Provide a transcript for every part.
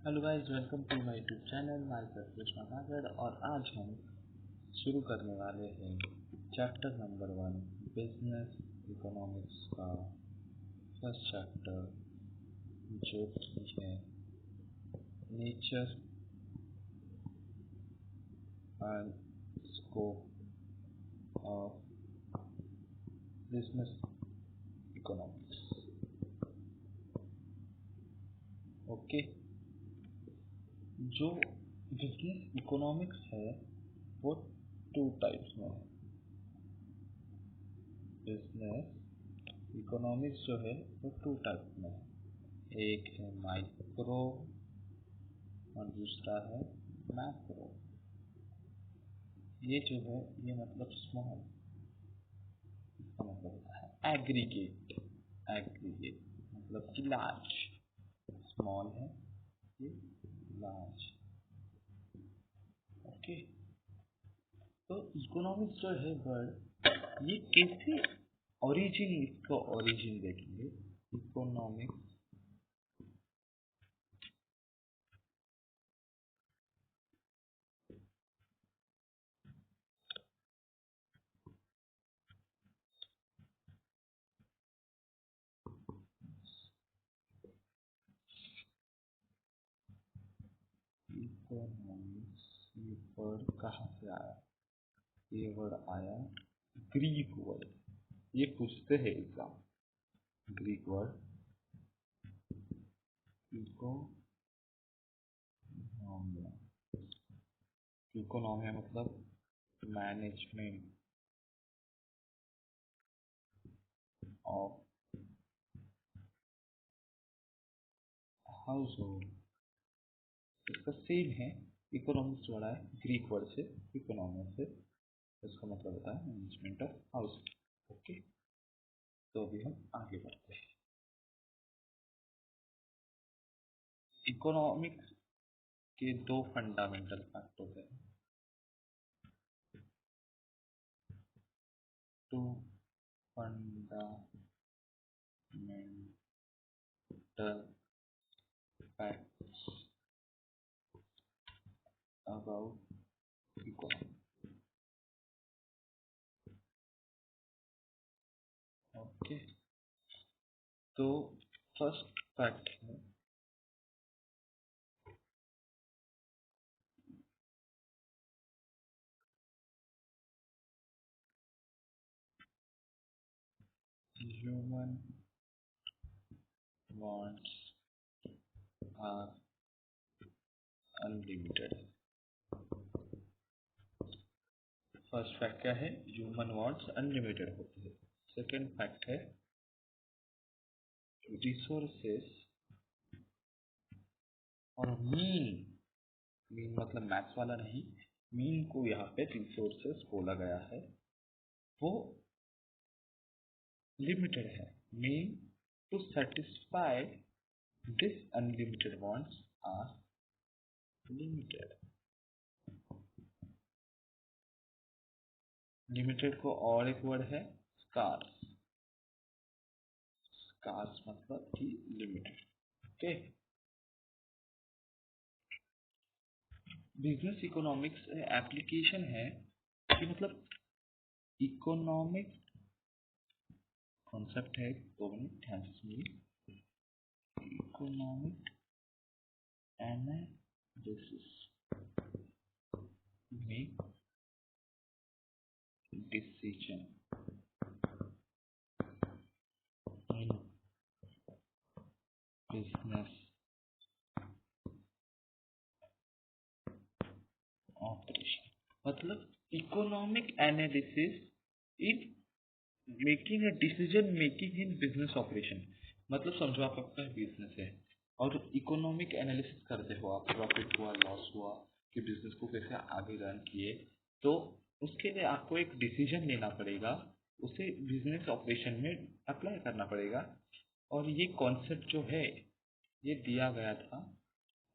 Hello guys, welcome to my YouTube channel my Krishna Sagar. और आज हम शुरू करने वाले हैं चैप्टर नंबर 1 बिजनेस इकोनॉमिक्स का फर्स्ट चैप्टर, जो कि है nature and scope of business economics. Okay, जो बिजनेस इकोनॉमिक्स है वो टू टाइप्स में है। बिजनेस इकोनॉमिक्स जो है वो टू टाइप में है। एक है माइक्रो और दूसरा है मैक्रो। ये जो है ये मतलब स्मॉल, इसका मतलब होता है एग्रीगेट। एग्रीगेट मतलब कि लार्ज। स्मॉल है ये, लार्ज। ओके, तो इकोनॉमिक्स जो है वर्ड, ये कैसे ओरिजिन, इसका ओरिजिन देखेंगे। इकोनॉमिक्स इकोनॉमिक्स ये वर्ड कहाँ से आया? ये वर्ड आया ग्रीक वर्ड। ये पूछते हैं एग्जाम, ग्रीक वर्ड इकोनॉमिया। इकोनॉमिया मतलब मैनेजमेंट ऑफ हाउस होल्ड। इसका सेम है, इकोनॉमिक्स जोड़ा है ग्रीक वर्ड से, इकोनॉमिया से। इसका मतलब होता है मैनेजमेंट ऑफ हाउस। ओके, तो अभी हम आगे बढ़ते हैं। इकोनॉमिक्स के दो फंडामेंटल फैक्टर्स हैं। Two fundamental facts about economics. Okay, तो फर्स्ट फैक्ट है human wants are unlimited। First fact क्या है? ह्यूमन वांट्स अनलिमिटेड होते हैं। सेकेंड फैक्ट है रिसोर्सेस और मीन। मीन मतलब मैथ्स वाला नहीं, मीन को यहाँ पे रिसोर्सेस बोला गया है, वो लिमिटेड है। Mean to satisfy this unlimited wants are limited. Limited को और एक वर्ड है स्कार्स। स्कार्स मतलब कि limited. Okay, business economics application है कि मतलब इकोनॉमिक कॉन्सेप्ट है। 2 मिनट ध्यान से सुनिए। Economic analysis make decision in business operation. मतलब economic analysis in making a decision making in business operation. मतलब समझो आप, आपका बिजनेस है और इकोनॉमिक एनालिसिस करते हो आप, प्रॉफिट हुआ, लॉस हुआ, कि बिजनेस को कैसे आगे रन किए, तो उसके लिए आपको एक डिसीजन लेना पड़ेगा, उसे बिजनेस ऑपरेशन में अप्लाई करना पड़ेगा। और ये कॉन्सेप्ट जो है ये दिया गया था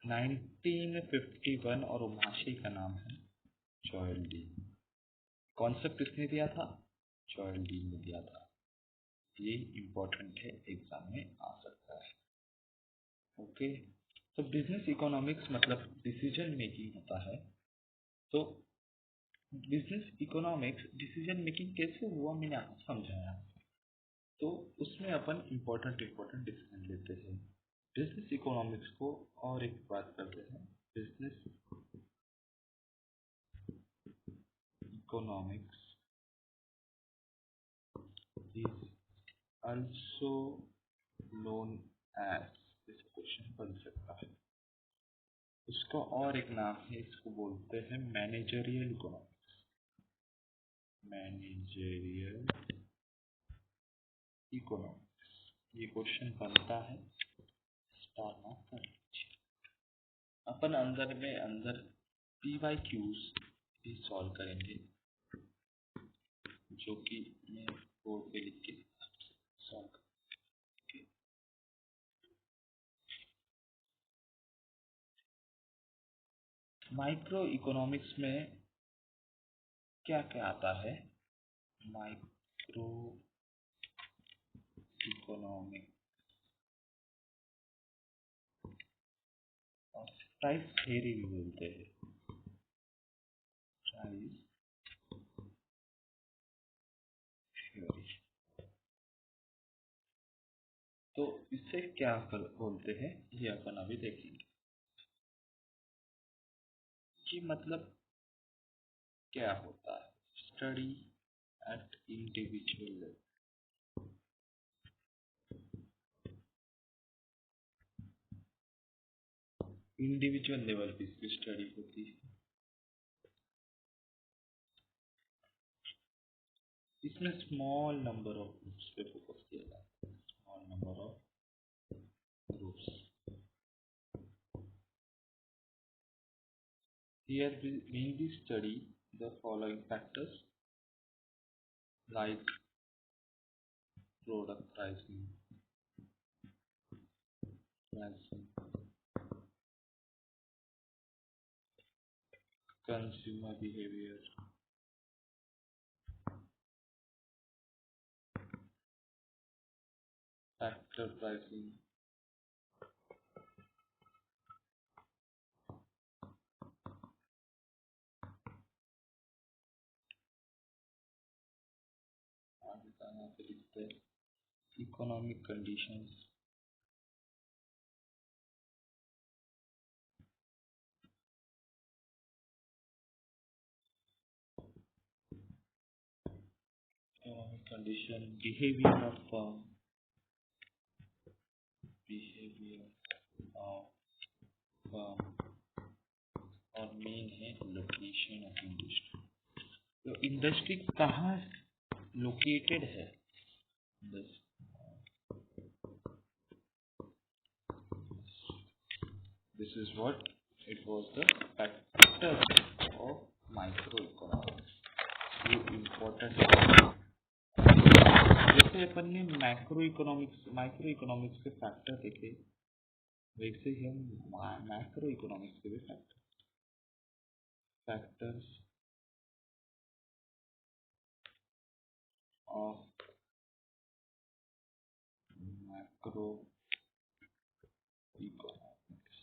1951 और महाशय का नाम है जॉयल डी। कॉन्सेप्ट किसने दिया था? जॉयल डी ने दिया था। ये इम्पोर्टेंट है, एग्जाम में आ सकता है। ओके, तो बिजनेस इकोनॉमिक्स मतलब डिसीजन मेकिंग होता है। तो बिजनेस इकोनॉमिक्स डिसीजन मेकिंग कैसे हुआ मैंने आपको समझाया। तो उसमें अपन इम्पोर्टेंट डिसीजन लेते हैं बिजनेस इकोनॉमिक्स को। और एक बात करते हैं, business economics is also known as, इस क्वेश्चन बन सकता है, इसका और एक नाम है, इसको बोलते हैं मैनेजरियल इकोनॉमिक्स। मैनेजरियल इकोनॉमिक्स, ये क्वेश्चन बनता है, स्टार मार्क कर लीजिए। अपन अंदर PYQs भी सॉल्व करेंगे, जो कि मैं बोर्ड पे लिख के सॉल्व करेंगे। माइक्रो इकोनॉमिक्स में क्या क्या आता है? माइक्रो इकोनॉमिक और प्राइस थ्योरी भी बोलते हैं, प्राइस थ्योरी। तो इससे क्या बोलते हैं ये अपन अभी देखेंगे कि मतलब क्या होता है। Study eight individual level, individual level पे इसकी स्टडी होती है। इसमें स्मॉल नंबर ऑफ ग्रुप्स पे फोकस किया जाता है, small number of groups. Here we mainly study the following factors like product pricing, consumer behavior, factor pricing, economic conditions, behavior of behavior of firm, और main है location of industry. तो industry कहाँ located है? This is what it was the factor of microeconomics. ये important है। जैसे अपन ने micro economics के फैक्टर देखे, वैसे ही हम मैक्रो इकोनॉमिक्स के भी फैक्टर्स ऑफ मैक्रो इकोनॉमिक्स,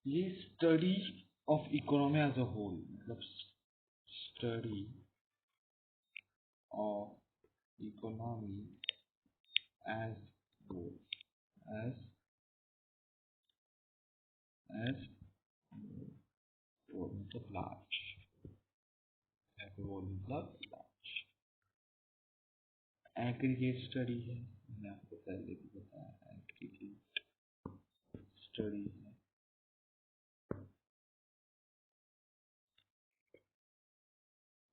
ये study of economy as a whole, मतलब study of economy as whole, as मतलब लार्ज, एज होल मतलब लार्ज। एग्रीगेट स्टडी है, मैंने आपको पहले भी बताया, एग्रीगेट स्टडी है।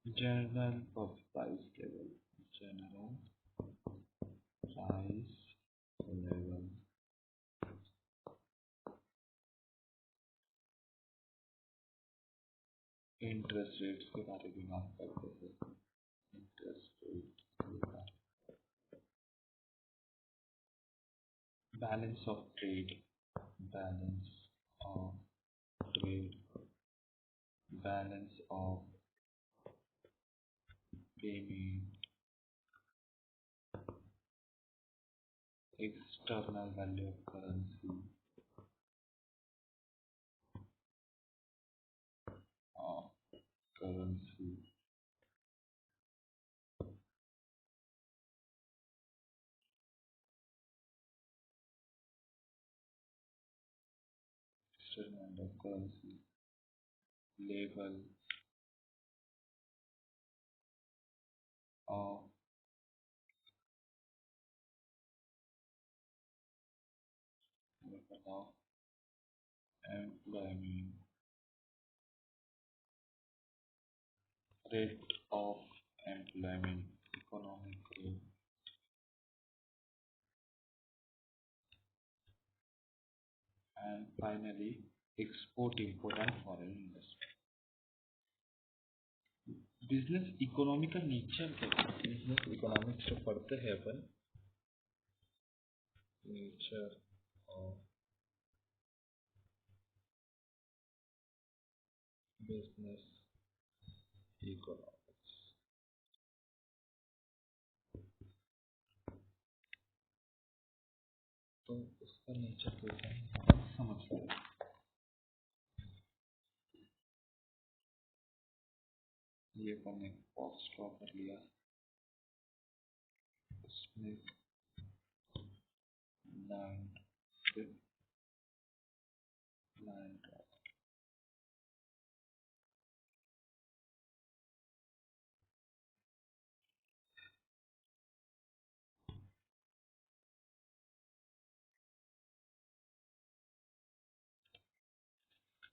General price level, general price level, interest rates के बारे में बात करते हैं, इंटरेस्ट रेट के बारे, balance of trade, balance of trade, balance of payment, external value of currency of currency external value of currency level of employment rate of employment economic growth and finally export import and foreign investment. Business economy का nature क्या है? Business economics जो पढ़ते हैं अपन, nature of business economics, तो उसका nature कैसा है समझ लो। ये अपन ने बॉक्स ड्रॉ कर लिया, उसमें line line draw.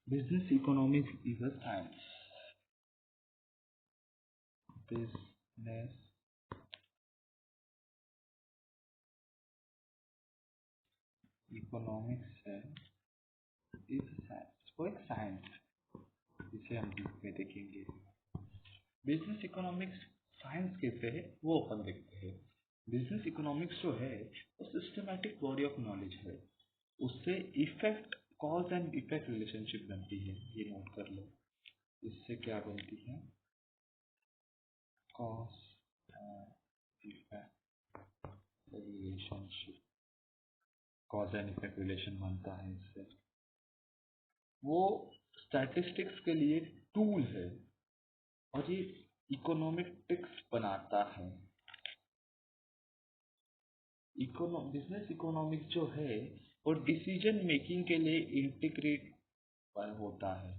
Business economics is a science. Business economics है इज साइंस, वो एक साइंस है जिसे हम डीप में देखेंगे। बिजनेस इकोनॉमिक्स साइंस कहते हैं वो अपन देखते हैं। बिजनेस इकोनॉमिक्स जो है वो सिस्टमैटिक बॉडी ऑफ नॉलेज है, उससे effect cause and effect relationship बनती है, ये नोट कर लो। इससे क्या बनती है? Cause and effect relationship, cause and effect relation बनता है इससे। वो स्टैटिस्टिक्स के लिए टूल है और ये इकोनॉमेटिक्स बनाता है। बिजनेस इकोनॉमिक्स जो है वो डिसीजन मेकिंग के लिए इंटीग्रेट होता है,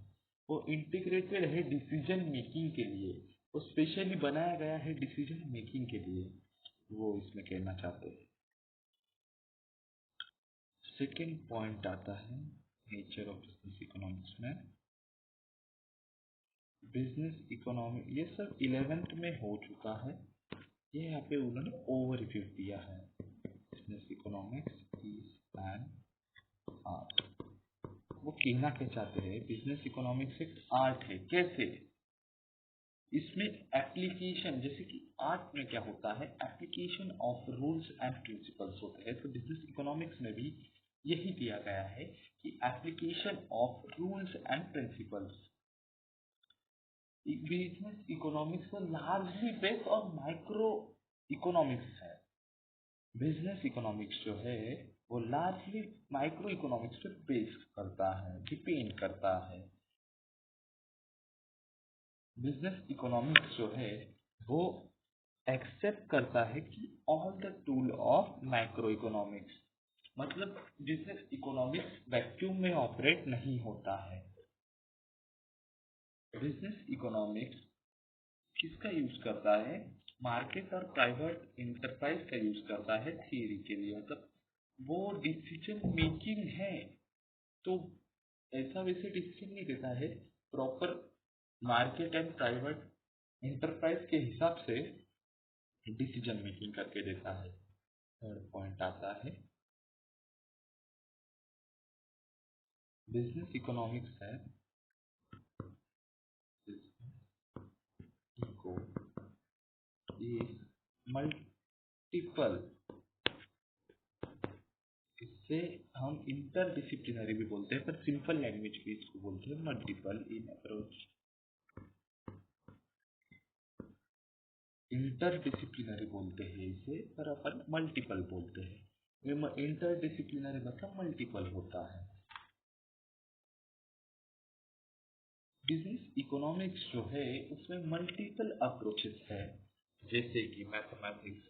वो इंटीग्रेटेड है डिसीजन मेकिंग के लिए, वो स्पेशली बनाया गया है डिसीजन मेकिंग के लिए, वो इसमें कहना चाहते हैं। सेकेंड पॉइंट आता है नेचर ऑफ बिजनेस इकोनॉमिक्स में। बिजनेस इकोनॉमिक ये सब 11th में हो चुका है, ये यहाँ पे उन्होंने ओवरव्यू दिया है। Business economics is an art. वो कहना क्या चाहते हैं? बिजनेस इकोनॉमिक्स एक आर्ट है। कैसे? इसमें एप्लीकेशन, जैसे कि आर्ट में क्या होता है, application of rules and principles होते हैं, तो बिजनेस इकोनॉमिक्स में भी यही दिया गया है कि application of rules and principles. Business economics को largely based on micro economics है। बिजनेस इकोनॉमिक्स जो है वो लार्जली माइक्रो इकोनॉमिक्स पे बेस करता है, डिपेंड करता है। बिजनेस इकोनॉमिक्स जो है वो एक्सेप्ट करता है कि all the tool of micro economics, मतलब बिजनेस इकोनॉमिक्स वैक्यूम में ऑपरेट नहीं होता है। बिजनेस इकोनॉमिक्स किसका यूज करता है? मार्केट और प्राइवेट इंटरप्राइज का यूज करता है थियरी के लिए, मतलब वो डिसीजन मेकिंग है तो ऐसा वैसे डिसीजन नहीं देता है, proper market and private enterprise के हिसाब से डिसीजन मेकिंग करके देता है। थर्ड पॉइंट आता है बिजनेस इकोनॉमिक्स है इको इज मल्टीपल, इससे हम इंटरडिसिप्लिनरी भी बोलते हैं, पर सिंपल लैंग्वेज में इसको बोलते हैं मल्टीपल इन अप्रोच। इंटरडिसिप्लिनरी बोलते हैं इसे, पर अपन मल्टीपल बोलते हैं। इंटरडिसिप्लिनरी मतलब मल्टीपल होता है। बिजनेस इकोनॉमिक्स जो है उसमें मल्टीपल अप्रोचेस है, जैसे कि mathematics,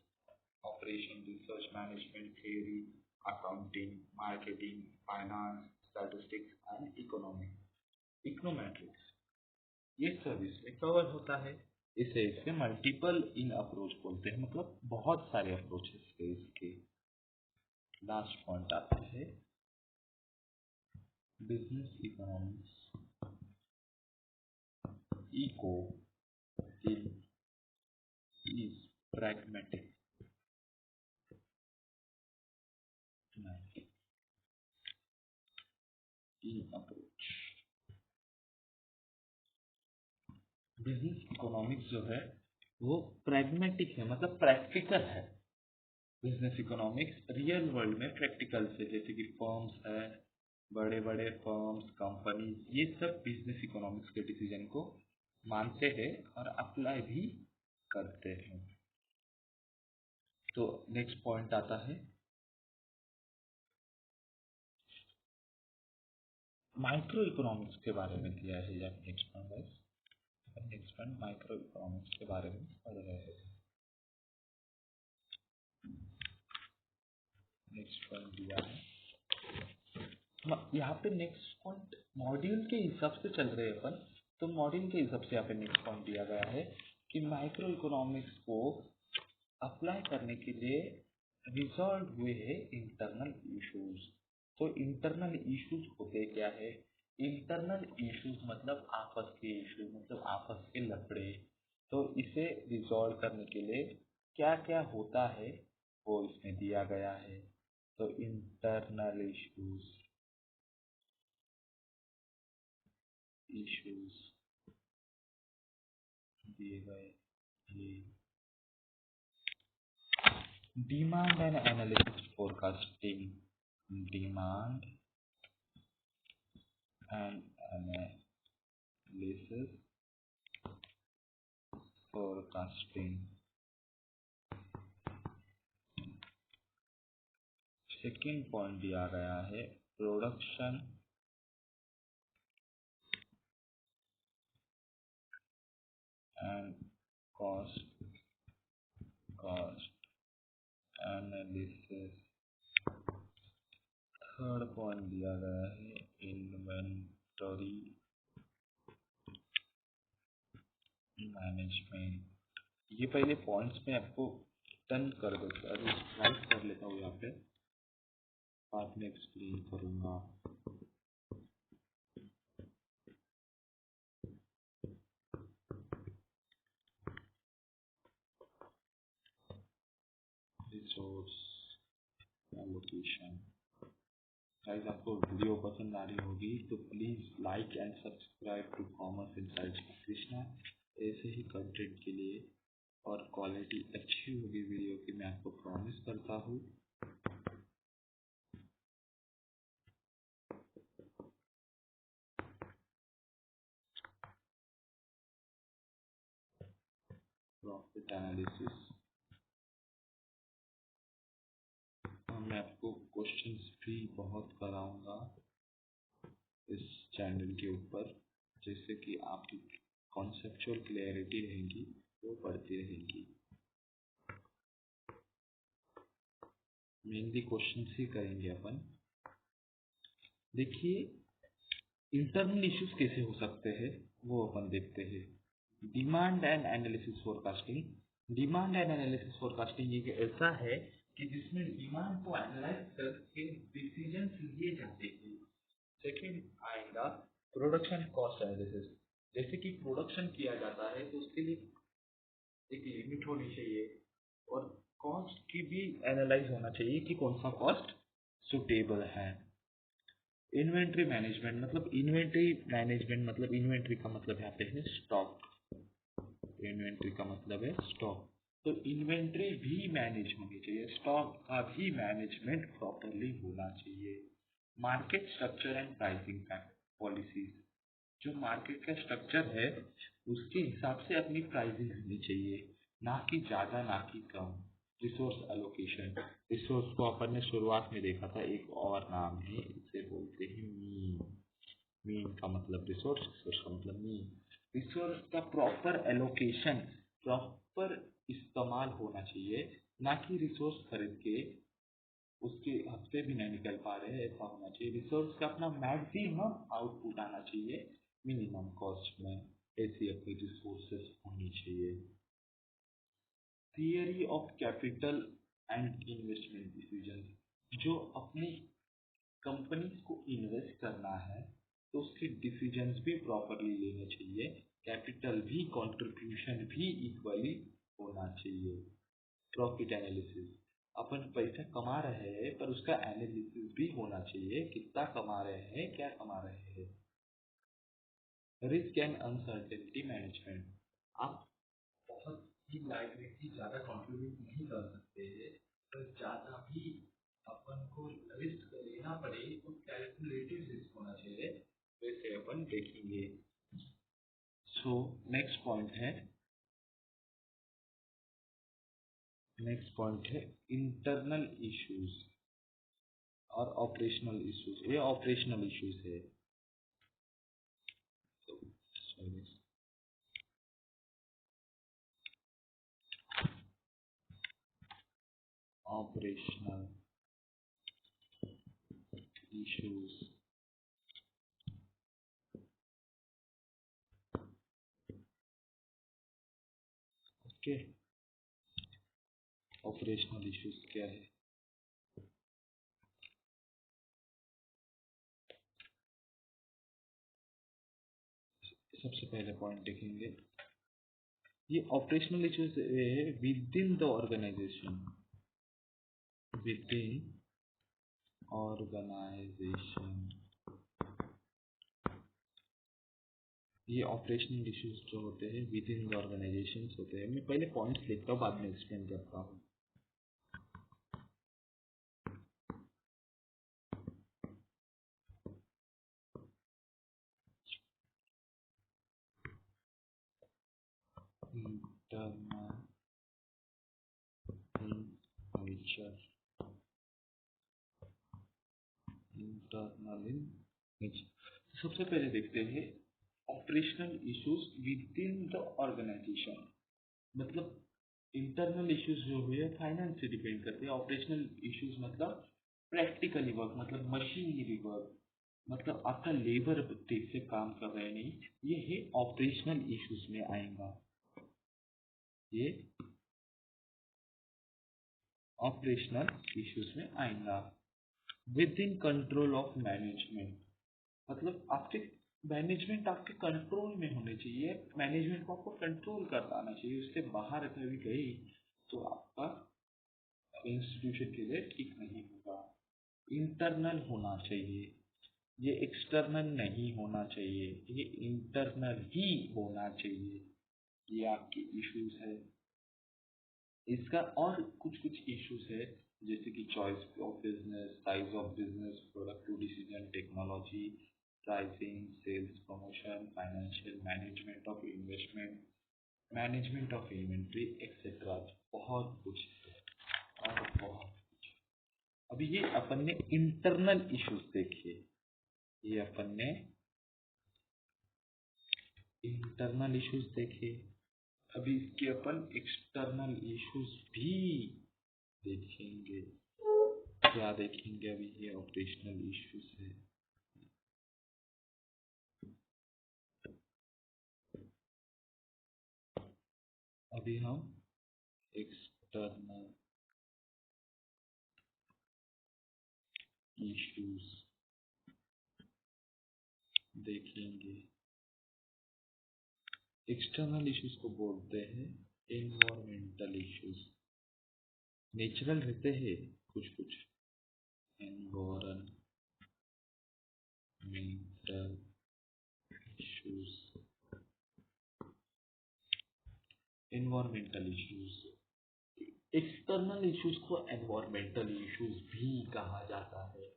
operation, research management, theory, accounting, marketing, finance, statistics and econometrics, ये सब इसमें कवर होता है। इसे मल्टीपल इन अप्रोच बोलते हैं, मतलब बहुत सारे अप्रोचेस है इसके। लास्ट पॉइंट आता है business economics eco is pragmatic in approach। Business economics जो है वो प्रैग्मेटिक है, मतलब प्रैक्टिकल है। बिजनेस इकोनॉमिक्स रियल वर्ल्ड में प्रैक्टिकल से, जैसे कि फर्म्स है, बड़े बड़े फर्म्स, कंपनी, ये सब बिजनेस इकोनॉमिक्स के डिसीजन को मानते हैं और अप्लाई भी करते हैं। तो नेक्स्ट पॉइंट आता है माइक्रो इकोनॉमिक्स के बारे में दिया है। नेक्स्ट पॉइंट माइक्रो इकोनॉमिक्स के बारे में पढ़ रहे हैं। नेक्स्ट पॉइंट दिया है यहाँ पे। नेक्स्ट पॉइंट मॉड्यूल के हिसाब से चल रहे हैं अपन, तो मॉड्यूल के हिसाब से यहाँ पे नेक्स्ट पॉइंट दिया गया है कि माइक्रो इकोनॉमिक्स को अप्लाई करने के लिए रिजॉल्व हुए हैं इंटरनल इश्यूज। तो इंटरनल इश्यूज होते क्या है? इंटरनल इश्यूज मतलब आपस के इश्यूज, मतलब आपस के लफड़े। तो इसे रिजॉल्व करने के लिए क्या क्या होता है वो इसमें दिया गया है। तो इंटरनल इश्यूज दिए गए ये demand and analysis forecasting, demand and analysis forecasting. Second point दिया गया है production and cost analysis. Third point दिया गया है इन्वेंटरी मैनेजमेंट। ये पहले पॉइंट्स में आपको टर्न कर देता, अरे राइट कर लेता हूँ यहाँ पे, बाद में एक्सप्लेन करूँगा। Resource allocation. गाइस आपको वीडियो पसंद आ रही होगी तो please like and subscribe to Commerce Insights Krishna. ऐसे ही कंटेंट के लिए और क्वालिटी अच्छी होगी वीडियो की, मैं आपको प्रॉमिस करता हूँ। प्रॉफिट एनालिसिस मैं आपको क्वेश्चंस भी बहुत कराऊंगा इस चैनल के ऊपर, जैसे कि आपकी कॉन्सेप्चुअल क्लैरिटी रहेगी वो बढ़ती रहेगी। मेनली क्वेश्चंस ही करेंगे अपन। देखिए इंटरनल इश्यूज कैसे हो सकते हैं वो अपन देखते हैं। Demand and analysis forecasting. Demand and analysis forecasting एक ऐसा है कि जिसमें डिमांड को एनालाइज करके डिसीजन लिए जाते हैं। सेकेंड आएगा प्रोडक्शन कॉस्ट एनालिसिस। जैसे कि प्रोडक्शन किया जाता है तो उसके लिए एक लिमिट होनी चाहिए और कॉस्ट की भी एनालाइज होना चाहिए कि कौन सा कॉस्ट सुटेबल है। इन्वेंट्री मैनेजमेंट मतलब इन्वेंट्री का मतलब यहाँ पे है स्टॉक। इन्वेंट्री का मतलब है स्टॉक। तो इन्वेंट्री भी मैनेज होनी चाहिए, स्टॉक का भी मैनेजमेंट प्रॉपरली होना चाहिए। Market structure and pricing policies. जो मार्केट का स्ट्रक्चर है उसके हिसाब से अपनी प्राइसिंग होनी चाहिए, ना कि ज़्यादा ना कि कम। रिसोर्स एलोकेशन, रिसोर्स को अपन ने शुरुआत में देखा था, एक और नाम है, इसे बोलते हैं मीन। मीन का मतलब रिसोर्स, रिसोर्स का मतलब मीन। रिसोर्स का प्रॉपर एलोकेशन, प्रॉपर इस्तेमाल होना चाहिए, ना कि रिसोर्स खरीद के उसके हफ्ते भी नहीं निकल पा रहे हैं, ऐसा होना चाहिए। रिसोर्स का अपना मैक्सिमम आउटपुट आना चाहिए मिनिमम कॉस्ट में, ऐसी अपनी रिसोर्सेस होनी चाहिए। Theory of capital and investment decision, जो अपनी कंपनीज को इन्वेस्ट करना है तो उसके डिसीजंस भी प्रॉपरली लेने चाहिए, कैपिटल भी, कंट्रीब्यूशन भी इक्वली होना चाहिए। प्रॉफिट एनालिसिस, अपन पैसा कमा रहे हैं पर उसका एनालिसिस भी होना चाहिए, कितना कमा रहे हैं, क्या कमा रहे हैं। रिस्क एंड अनसर्टेनिटी मैनेजमेंट, आप बहुत ही लाइबिलिटी ज़्यादा कंट्रीब्यूट नहीं कर सकते हैं, पर ज़्यादा भी अपन को रिस्क लेना पड़े तो कैलकुलेटिव रिस्क होना चाहिए, वैसे अपन देखेंगे। सो नेक्स्ट पॉइंट है इंटरनल इश्यूज और ऑपरेशनल इश्यूज। ये ऑपरेशनल इश्यूज है। Operational issues, okay. Operational issues क्या है? सबसे पहले पॉइंट देखेंगे, ये operational issues within the organisation, within organisation. ये ऑपरेशनल इश्यूज जो होते हैं विद इन द ऑर्गेनाइजेशन होते हैं। मैं पहले पॉइंट्स लिखता हूँ, बाद में एक्सप्लेन करता हूँ। Internal in nature, internal in nature. सबसे पहले देखते हैं operational issues within the organisation. मतलब इंटरनल इश्यूज जो हुए फाइनेंस से डिपेंड करते हैं। ऑपरेशनल इश्यूज मतलब प्रैक्टिकली वर्क, मतलब मशीनरी वर्क, मतलब आपका लेबर ठीक से काम कर रहे नहीं, ये है ऑपरेशनल इश्यूज में आएगा। ये ऑपरेशनल इश्यूज में आएगा। With in control of management, मतलब आपके मैनेजमेंट आपके कंट्रोल में होने चाहिए, मैनेजमेंट को आपको कंट्रोल करना आना चाहिए। उससे बाहर कभी गई तो आपका इंस्टीट्यूशन के लिए ठीक नहीं होगा। इंटरनल होना चाहिए, ये एक्सटर्नल नहीं होना चाहिए, ये इंटरनल ही होना चाहिए। ये आपके इश्यूज है। इसका और कुछ कुछ इश्यूज है, जैसे कि choice of business, size of business, productive decision, technology, pricing, sales promotion, financial management of investment, management of inventory etcetera. बहुत कुछ है और बहुत। अभी ये अपन ने इंटरनल इश्यूज देखे, ये अपन ने इंटरनल इश्यूज देखे। अभी इसके अपन एक्सटर्नल इश्यूज भी देखेंगे। क्या देखेंगे? अभी ये ऑपरेशनल इश्यूज है। अभी हम एक्सटर्नल इश्यूज देखेंगे। एक्सटर्नल इश्यूज को बोलते हैं एनवायरमेंटल इश्यूज। नेचुरल रहते हैं कुछ कुछ environmental issues. Environmental issues, external issues को एनवायरमेंटल इश्यूज भी कहा जाता है,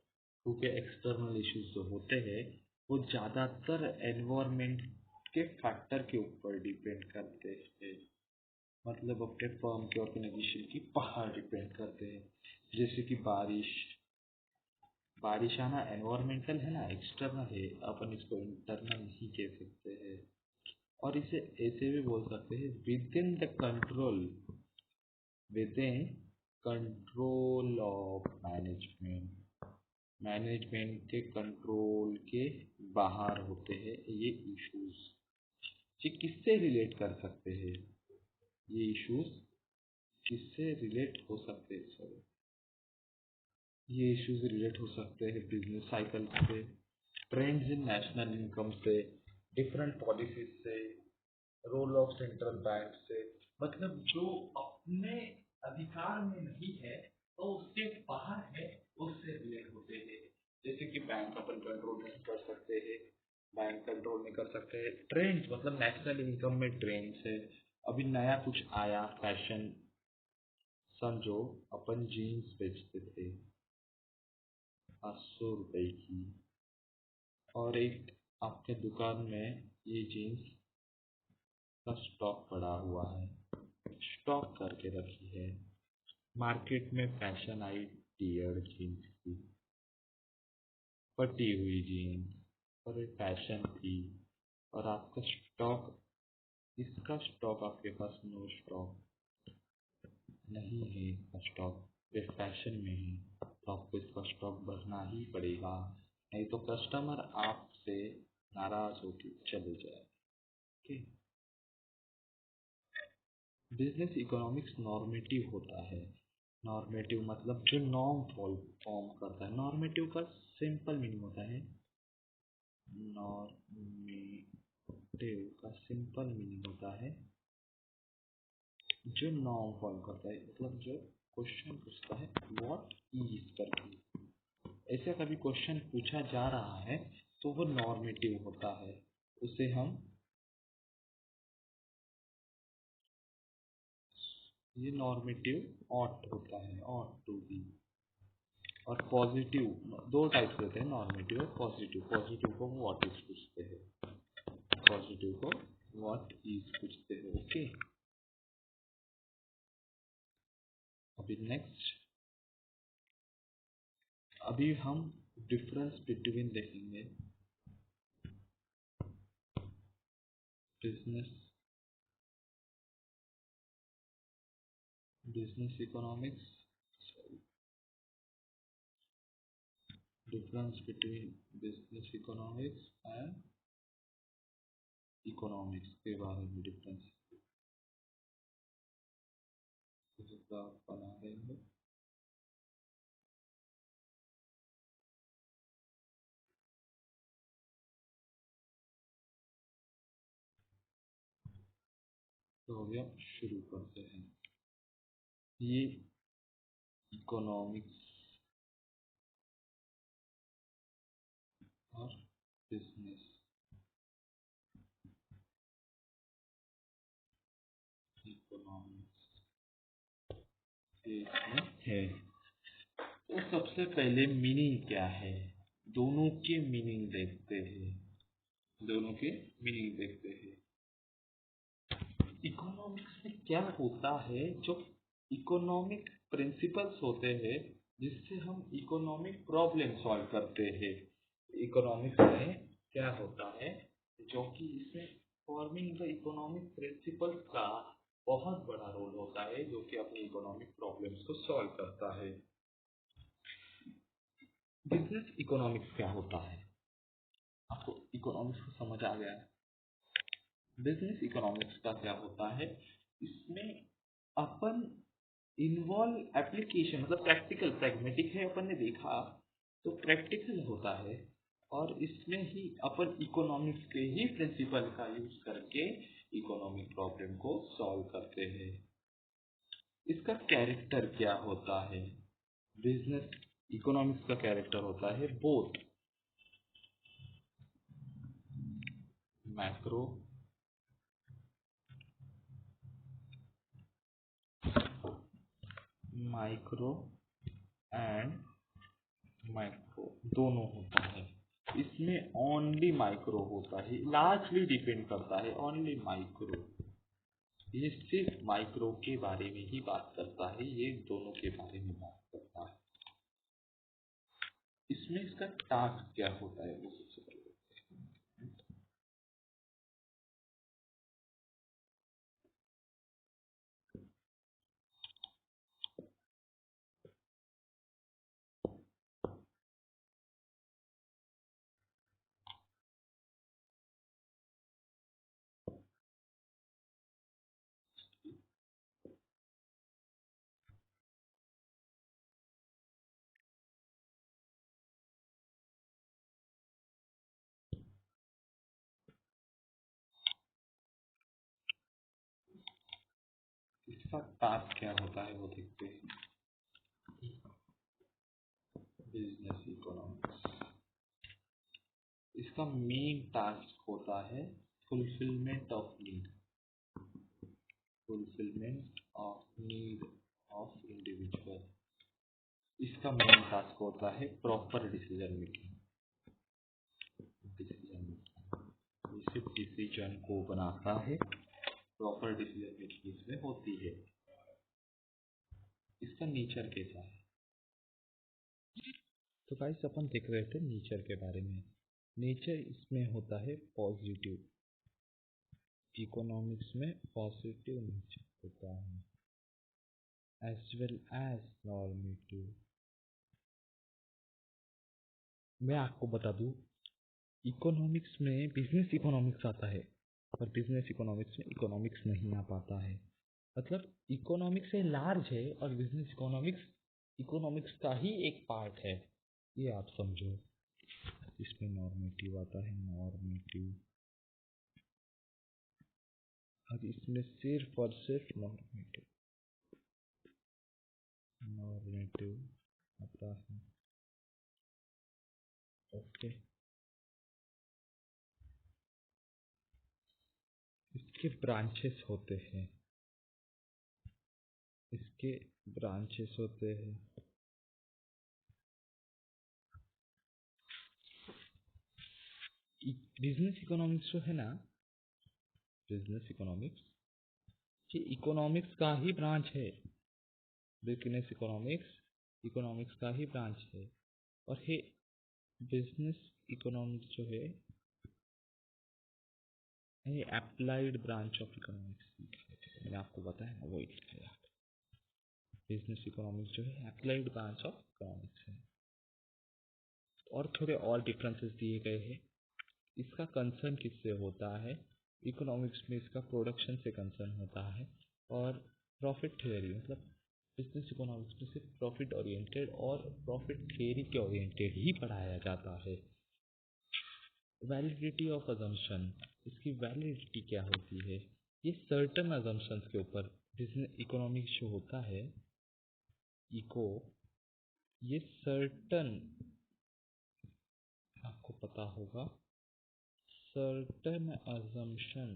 क्योंकि एक्सटर्नल इश्यूज जो होते हैं वो ज़्यादातर एनवायरमेंट के फैक्टर के ऊपर डिपेंड करते हैं। मतलब अपने फर्म के ऑर्गेनाइजेशन की बाहर डिपेंड करते हैं। जैसे कि बारिश आना एनवायरमेंटल है ना, एक्सटर्नल है, अपन इसको इंटरनल नहीं कह सकते हैं। और इसे ऐसे भी बोल सकते हैं with in control of management के कंट्रोल के बाहर होते हैं ये इश्यूज। ये किससे रिलेट कर सकते हैं, ये इश्यूज किससे रिलेट हो सकते हैं, सॉरी, ये इश्यूज रिलेट हो सकते हैं बिजनेस साइकिल से, ट्रेंड्स इन नेशनल इनकम से, डिफरेंट पॉलिसीज से, रोल ऑफ सेंट्रल बैंक से। मतलब जो अपने अधिकार में नहीं है तो उसके बाहर है, उससे रिलेट होते हैं। जैसे कि बैंक अपन कंट्रोल नहीं कर सकते हैं, बैंक कंट्रोल नहीं कर सकते हैं। ट्रेंड्स मतलब नेशनल इनकम में ट्रेंड्स है, अभी नया कुछ आया फैशन, समझो अपन जीन्स बेचते थे 800 रुपए की, और एक आपके दुकान में ये जीन्स का स्टॉक पड़ा हुआ है, स्टॉक करके रखी है। मार्केट में फैशन आई टियर्ड जीन्स की, फटी हुई जीन्स, और एक फैशन थी, और आपका स्टॉक, इसका स्टॉक आपके पास नो स्टॉक नहीं है, इसका स्टॉक ये फैशन में है, तो आपको इसका स्टॉक भरना ही पड़ेगा, नहीं तो कस्टमर आपसे नाराज होकर चले जाए। ओके। बिजनेस इकोनॉमिक्स नॉर्मेटिव होता है। नॉर्मेटिव मतलब जो नॉर्म फॉर्म करता है। नॉर्मेटिव का सिंपल मीनिंग होता है, नॉर्मेटिव का सिंपल मीनिंग होता है जो नॉर्म फॉलो करता है, मतलब जो क्वेश्चन पूछता है व्हाट इज करके, ऐसे कभी क्वेश्चन पूछा जा रहा है तो वो नॉर्मेटिव होता है, उसे हम, ये नॉर्मेटिव ऑट होता है, ऑट टू बी। और पॉजिटिव, दो टाइप से होते हैं, नॉर्मेटिव और पॉजिटिव। पॉजिटिव को व्हाट इज पूछते हैं, पॉजिटिव को व्हाट इज पूछते हैं। ओके। अभी नेक्स्ट, अभी हम डिफरेंस बिटवीन देखेंगे business business economics, difference between business economics and economics के बारे में डिफरेंस बना देंगे। तो अभी हम शुरू करते हैं। ये इकोनॉमिक्स और बिजनेस इकोनॉमिक्स इसमें है। तो सबसे पहले मीनिंग क्या है, दोनों के मीनिंग देखते हैं, दोनों के मीनिंग देखते हैं। इकोनॉमिक्स में क्या होता है, जो इकोनॉमिक प्रिंसिपल्स होते हैं जिससे हम इकोनॉमिक प्रॉब्लम सॉल्व करते हैं। इकोनॉमिक्स में क्या होता है, जो कि इसमें फॉर्मिंग द इकोनॉमिक प्रिंसिपल्स का बहुत बड़ा रोल होता है, जो कि अपनी इकोनॉमिक प्रॉब्लम्स को सॉल्व करता है। बिजनेस इकोनॉमिक्स क्या होता है, आपको इकोनॉमिक्स को समझ आ गया है। बिजनेस इकोनॉमिक्स का क्या होता है, इसमें अपन इन्वॉल्व एप्लीकेशन, मतलब प्रैक्टिकल, प्रैग्मेटिक है अपन ने देखा, तो प्रैक्टिकल होता है, और इसमें ही अपन इकोनॉमिक्स के ही प्रिंसिपल का यूज करके इकोनॉमिक प्रॉब्लम को सॉल्व करते हैं। इसका कैरेक्टर क्या होता है, बिजनेस इकोनॉमिक्स का कैरेक्टर होता है both macro micro and micro, दोनों होता है। इसमें ओनली माइक्रो होता है, लार्जली डिपेंड करता है ओनली माइक्रो। ये सिर्फ माइक्रो के बारे में ही बात करता है, ये दोनों के बारे में बात करता है। इसमें इसका टास्क क्या होता है वो सबसे पहले इसका टास्क क्या होता है वो देखते हैं। बिजनेस इकोनॉमिक्स, इसका मेन टास्क होता है fulfilment of need, fulfilment of need of individual. इसका मेन टास्क होता है proper decision making, decision making सिर्फ डिसीजन को बनाता है, प्रॉपर डिसीजन मेकिंग इसमें होती है। इसका नेचर कैसा है, तो गाइस अपन देख रहे थे नेचर के बारे में। नेचर इसमें होता है पॉजिटिव, इकोनॉमिक्स में पॉजिटिव नेचर होता है एज वेल एज नॉर्मेटिव। मैं आपको बता दूं, इकोनॉमिक्स में बिजनेस इकोनॉमिक्स आता है और बिजनेस इकोनॉमिक्स में इकोनॉमिक्स नहीं आ पाता है। मतलब इकोनॉमिक्स से लार्ज है और बिजनेस इकोनॉमिक्स इकोनॉमिक्स का ही एक पार्ट है, ये आप समझो। इसमें नॉर्मेटिव आता है, नॉर्मेटिव, और इसमें सिर्फ और सिर्फ नॉर्मेटिव, नॉर्मेटिव आता है। ओके, इसके ब्रांचेस होते हैं, इसके ब्रांचेस होते हैं। बिजनेस इकोनॉमिक्स जो है ना, बिजनेस इकोनॉमिक्स ये इकोनॉमिक्स का ही ब्रांच है। बिजनेस इकोनॉमिक्स इकोनॉमिक्स का ही ब्रांच है, और ये बिजनेस इकोनॉमिक्स जो है ये अप्लाइड ब्रांच ऑफ इकोनॉमिक्स। मैंने आपको बताया ना वही लिखा, बिजनेस इकोनॉमिक्स जो है अप्लाइड ब्रांच ऑफ इकोनॉमिक्स है। और थोड़े और डिफरेंसेस दिए गए हैं। इसका कंसर्न किससे होता है, इकोनॉमिक्स में इसका प्रोडक्शन से कंसर्न होता है, और प्रॉफिट थियरी, मतलब बिजनेस इकोनॉमिक्स में सिर्फ प्रॉफिट ओरिएंटेड और प्रॉफिट थियरी के ओरिएंटेड ही पढ़ाया जाता है। वैलिडिटी ऑफ अजम्पशन, इसकी वैलिडिटी क्या होती है, ये सर्टन अजम्पशंस के ऊपर बिजनेस इकोनॉमिक्स जो होता है इको, ये सर्टन, आपको पता होगा, सर्टन अजम्पशन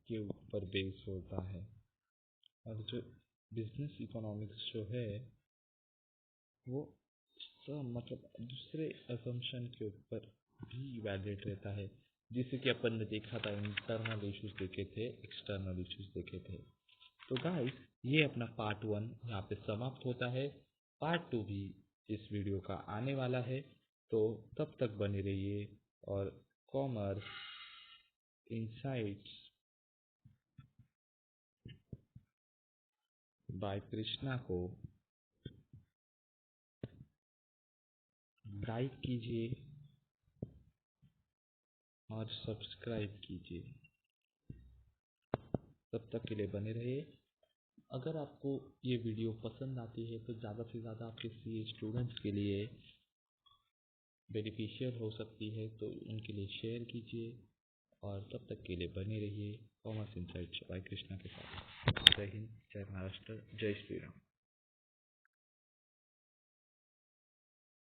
के ऊपर बेस होता है। और जो बिजनेस इकोनॉमिक्स जो है वो मतलब दूसरे असम्पशन के ऊपर भी वैलिड रहता है, जिसे कि अपन ने देखा था, इंटरनल इश्यूज देखे थे, एक्सटर्नल इश्यूज देखे थे। तो गाइस ये अपना पार्ट 1 यहाँ पे समाप्त होता है। पार्ट 2 भी इस वीडियो का आने वाला है, तो तब तक बने रहिए। और कॉमर्स इनसाइट्स बाय कृष्णा को लाइक कीजिए और सब्सक्राइब कीजिए। तब तक के लिए बने रहिए। अगर आपको ये वीडियो पसंद आती है तो ज़्यादा से ज़्यादा आपके सी स्टूडेंट्स के लिए बेनिफिशियल हो सकती है, तो उनके लिए शेयर कीजिए। और तब तक के लिए बने रहिए कॉमर्स इनसाइट्स बाय कृष्णा के साथ। जय हिंद, जय महाराष्ट्र, जय श्री राम।